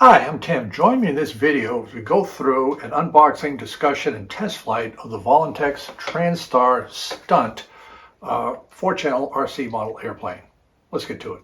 Hi, I'm Tim. Join me in this video as we go through an unboxing, discussion, and test flight of the Volantex Trainstar Stunt 4-channel RC model airplane. Let's get to it.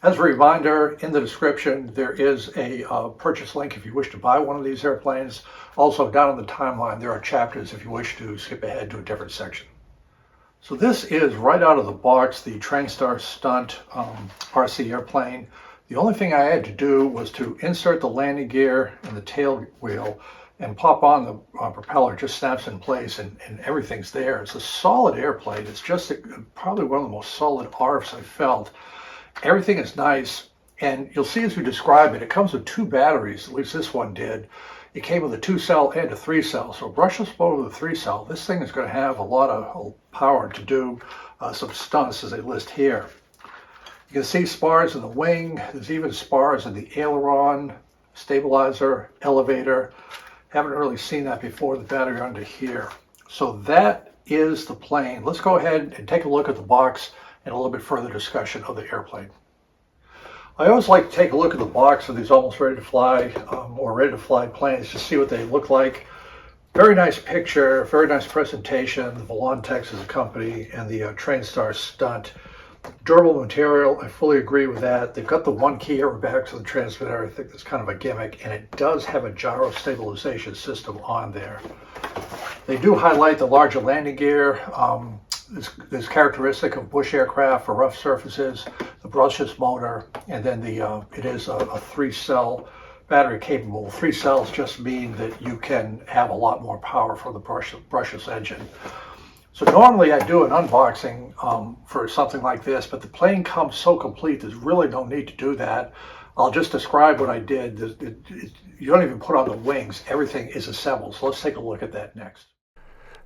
As a reminder, in the description, there is a purchase link if you wish to buy one of these airplanes. Also, down in the timeline, there are chapters if you wish to skip ahead to a different section. So this is right out of the box, the Trainstar Stunt RC airplane. The only thing I had to do was to insert the landing gear and the tail wheel and pop on the propeller. It just snaps in place and everything's there. It's a solid airplane. It's just probably one of the most solid ARFs I've felt. Everything is nice, and you'll see as we describe it, it comes with two batteries, at least this one did. It came with a 2-cell and a 3-cell, so brushless mode with a 3-cell. This thing is going to have a lot of power to do some stunts as they list here. You can see spars in the wing. There's even spars in the aileron, stabilizer, elevator. Haven't really seen that before, the battery under here. So that is the plane. Let's go ahead and take a look at the box and a little bit further discussion of the airplane. I always like to take a look at the box of these almost ready to fly or ready to fly planes to see what they look like. Very nice picture, very nice presentation. The Volantex is a company, and the Trainstar Stunt. Durable material, I fully agree with that. They've got the one-key aerobatics of the transmitter. I think that's kind of a gimmick, and it does have a gyro stabilization system on there. They do highlight the larger landing gear. This characteristic of bush aircraft for rough surfaces, the brushless motor, and then it is a 3-cell battery capable. 3 cells just mean that you can have a lot more power from the brushless engine. So normally I do an unboxing for something like this, but the plane comes so complete, there's really no need to do that. I'll just describe what I did. You don't even put on the wings. Everything is assembled. So let's take a look at that next.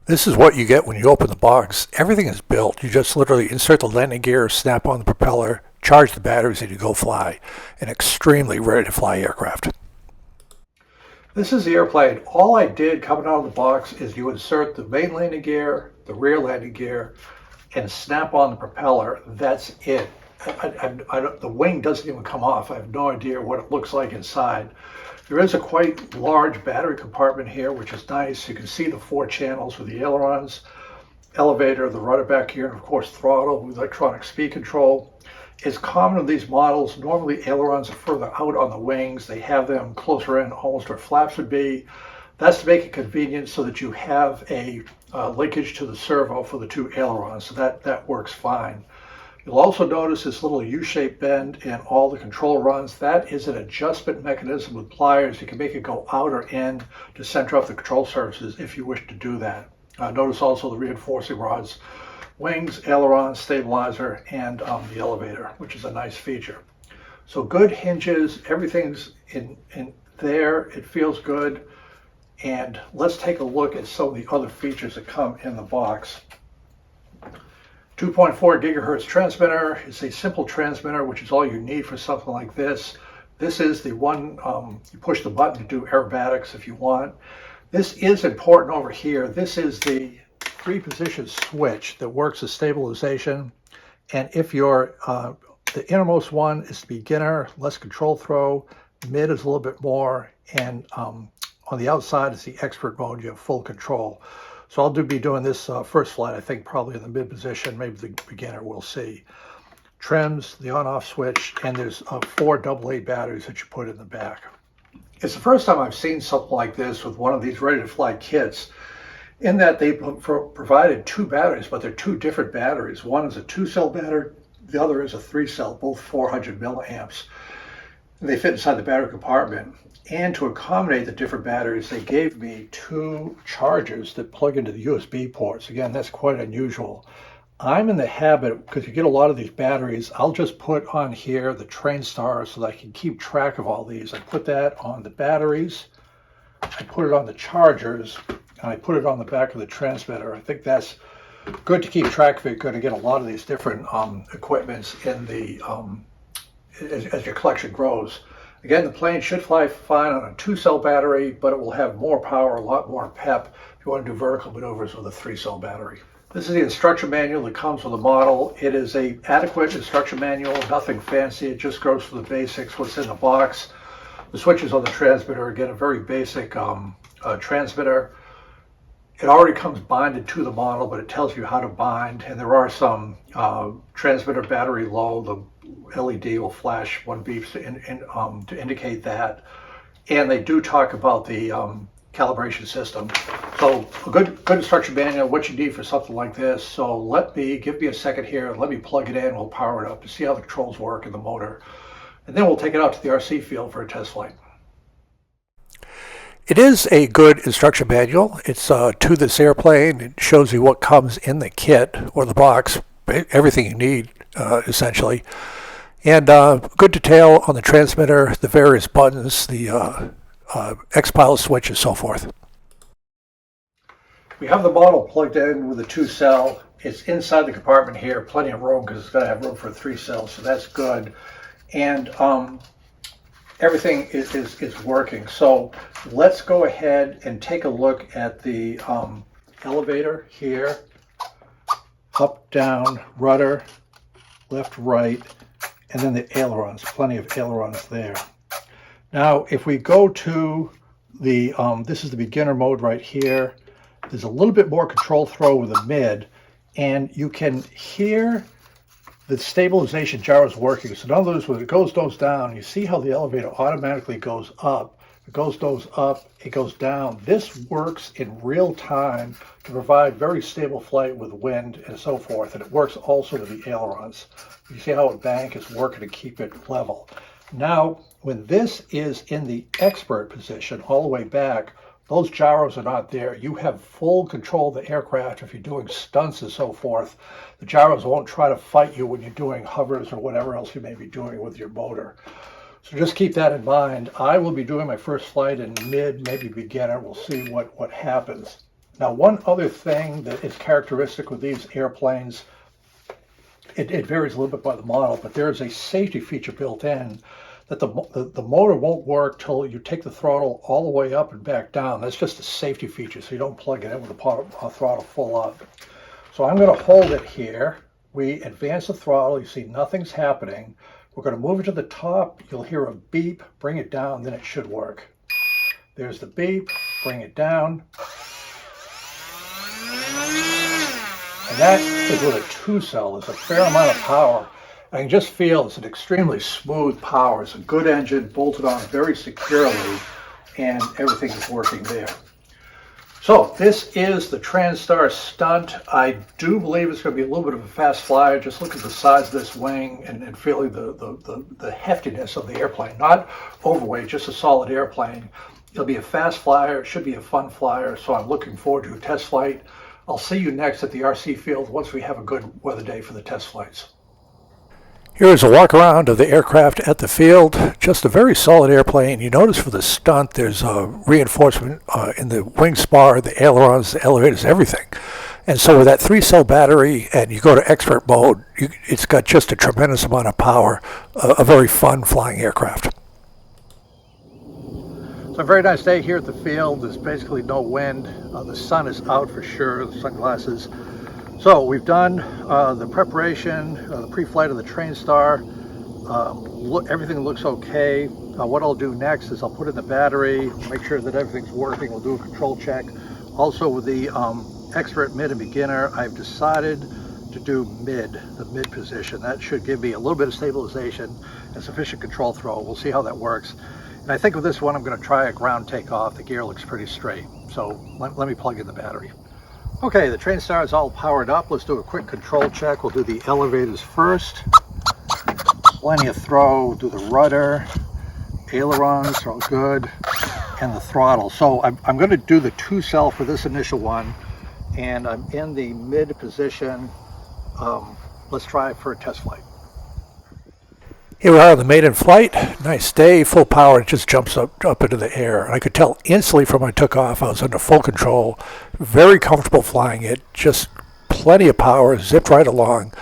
This is what you get when you open the box. Everything is built. You just literally insert the landing gear, snap on the propeller, charge the batteries, and you go fly. An extremely ready to fly aircraft. This is the airplane. All I did coming out of the box is you insert the main landing gear, the rear landing gear, and snap on the propeller. That's it. The wing doesn't even come off. I have no idea what it looks like inside. There is a quite large battery compartment here, which is nice. You can see the 4 channels with the ailerons, elevator, the rudder back here, and of course throttle with electronic speed control. It's common in these models. Normally ailerons are further out on the wings. They have them closer in, almost where flaps would be. That's to make it convenient so that you have a linkage to the servo for the 2 ailerons, so that works fine. You'll also notice this little U-shaped bend in all the control runs. That is an adjustment mechanism with pliers. You can make it go out or in to center up the control surfaces if you wish to do that. Notice also the reinforcing rods, wings, aileron, stabilizer, and the elevator, which is a nice feature. So good hinges, everything's in there. It feels good. And let's take a look at some of the other features that come in the box. 2.4 gigahertz transmitter. It's a simple transmitter, which is all you need for something like this. This is the one, you push the button to do aerobatics if you want. This is important over here. This is the 3-position switch that works as stabilization. And if you're, the innermost one is beginner, less control throw, mid is a little bit more, and on the outside is the expert mode. You have full control. So I'll be doing this first flight, I think probably in the mid position, maybe the beginner, we'll see. Trims, the on-off switch, and there's 4 AA batteries that you put in the back. It's the first time I've seen something like this with one of these ready-to-fly kits, in that they provided 2 batteries, but they're 2 different batteries. One is a 2-cell battery, the other is a 3-cell, both 400 milliamps. And they fit inside the battery compartment. And to accommodate the different batteries, they gave me 2 chargers that plug into the USB ports. Again, that's quite unusual. I'm in the habit, because you get a lot of these batteries, I'll just put on here the Trainstar so that I can keep track of all these. I put that on the batteries, I put it on the chargers, and I put it on the back of the transmitter. I think that's good to keep track of it. You're going to get a lot of these different equipments in the as your collection grows. Again, the plane should fly fine on a 2-cell battery, but it will have more power, a lot more pep if you want to do vertical maneuvers with a 3-cell battery. This is the instruction manual that comes with the model. It is a adequate instruction manual, nothing fancy. It just goes for the basics, what's in the box. The switches on the transmitter, again, a very basic transmitter. It already comes binded to the model, but it tells you how to bind, and there are some transmitter battery low. The LED will flash one beep to indicate that. And they do talk about the calibration system. So a good instruction manual, what you need for something like this. So give me a second here, let me plug it in, we'll power it up to see how the controls work in the motor. And then we'll take it out to the RC field for a test flight. It is a good instruction manual. It's to this airplane. It shows you what comes in the kit or the box, everything you need essentially. And good detail on the transmitter, the various buttons, the X-Pilot switch and so forth. We have the model plugged in with a 2-cell. It's inside the compartment here, plenty of room because it's going to have room for a 3-cell, so that's good. And everything is working. So let's go ahead and take a look at the elevator here. Up, down, rudder, left, right, and then the ailerons, plenty of ailerons there. Now, if we go to the, this is the beginner mode right here. There's a little bit more control throw with the mid, and you can hear the stabilization gyros working. So in other words, when it goes down, you see how the elevator automatically goes up. It goes up, it goes down. This works in real time to provide very stable flight with wind and so forth. And it works also with the ailerons. You see how a bank is working to keep it level. Now, when this is in the expert position all the way back, those gyros are not there. You have full control of the aircraft if you're doing stunts and so forth. The gyros won't try to fight you when you're doing hovers or whatever else you may be doing with your motor. So just keep that in mind. I will be doing my first flight in mid, maybe beginner. We'll see what happens. Now, one other thing that is characteristic with these airplanes, it varies a little bit by the model, but there is a safety feature built in that the motor won't work till you take the throttle all the way up and back down. That's just a safety feature, so you don't plug it in with the throttle full up. So I'm going to hold it here. We advance the throttle. You see nothing's happening. We're going to move it to the top. You'll hear a beep. Bring it down, then it should work. There's the beep. Bring it down. And that is with a 2-cell. There's a fair amount of power. I can just feel it's an extremely smooth power. It's a good engine, bolted on very securely, and everything is working there. So this is the Trainstar Stunt. I do believe it's going to be a little bit of a fast flyer. Just look at the size of this wing and feeling the heftiness of the airplane. Not overweight, just a solid airplane. It'll be a fast flyer. It should be a fun flyer. So I'm looking forward to a test flight. I'll see you next at the RC field once we have a good weather day for the test flights. Here is a walk around of the aircraft at the field. Just a very solid airplane. You notice for the stunt there's reinforcement in the wing spar, the ailerons, the elevators, everything. And so with that 3-cell battery and you go to expert mode, it's got just a tremendous amount of power, a very fun flying aircraft. So a very nice day here at the field. There's basically no wind. The sun is out for sure, the sunglasses. So we've done the preparation, the pre-flight of the Trainstar. Everything looks okay. What I'll do next is I'll put in the battery, make sure that everything's working. We'll do a control check. Also with the expert, mid, and beginner, I've decided to do the mid position. That should give me a little bit of stabilization and sufficient control throw. We'll see how that works. And I think with this one, I'm going to try a ground takeoff. The gear looks pretty straight. So let me plug in the battery. Okay, the Trainstar is all powered up. Let's do a quick control check. We'll do the elevators first. Plenty of throw. Do the rudder. Ailerons are good. And the throttle. So I'm going to do the 2-cell for this initial one. And I'm in the mid position. let's try it for a test flight. Here we are on the maiden flight. Nice day, full power. It just jumps up into the air. And I could tell instantly from when I took off, I was under full control. Very comfortable flying it. Just plenty of power, zipped right along.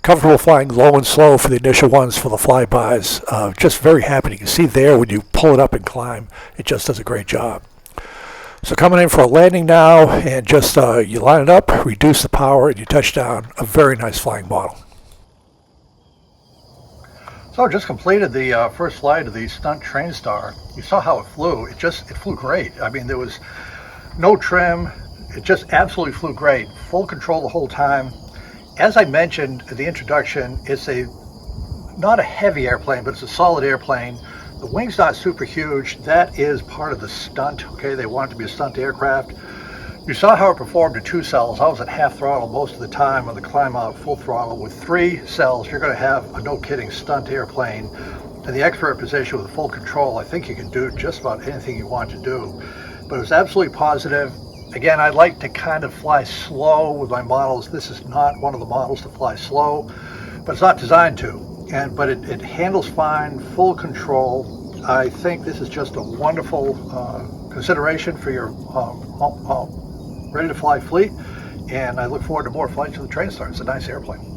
Comfortable flying low and slow for the initial ones for the flybys. Just very happy. You can see there when you pull it up and climb, it just does a great job. So coming in for a landing now, and just you line it up, reduce the power, and you touch down. A very nice flying model. So I just completed the first flight of the Stunt Trainstar. You saw how it flew. It flew great. I mean, there was no trim. It just absolutely flew great. Full control the whole time. As I mentioned in the introduction, it's not a heavy airplane, but it's a solid airplane. The wing's not super huge. That is part of the stunt. Okay, they want it to be a stunt aircraft. You saw how it performed at 2 cells. I was at half throttle most of the time on the climb out full throttle. With 3 cells, you're going to have a no-kidding stunt airplane. In the expert position with full control, I think you can do just about anything you want to do. But it was absolutely positive. Again, I like to kind of fly slow with my models. This is not one of the models to fly slow, but it's not designed to. But it handles fine, full control. I think this is just a wonderful consideration for your ready to fly fleet, and I look forward to more flights with the Trainstar. It's a nice airplane.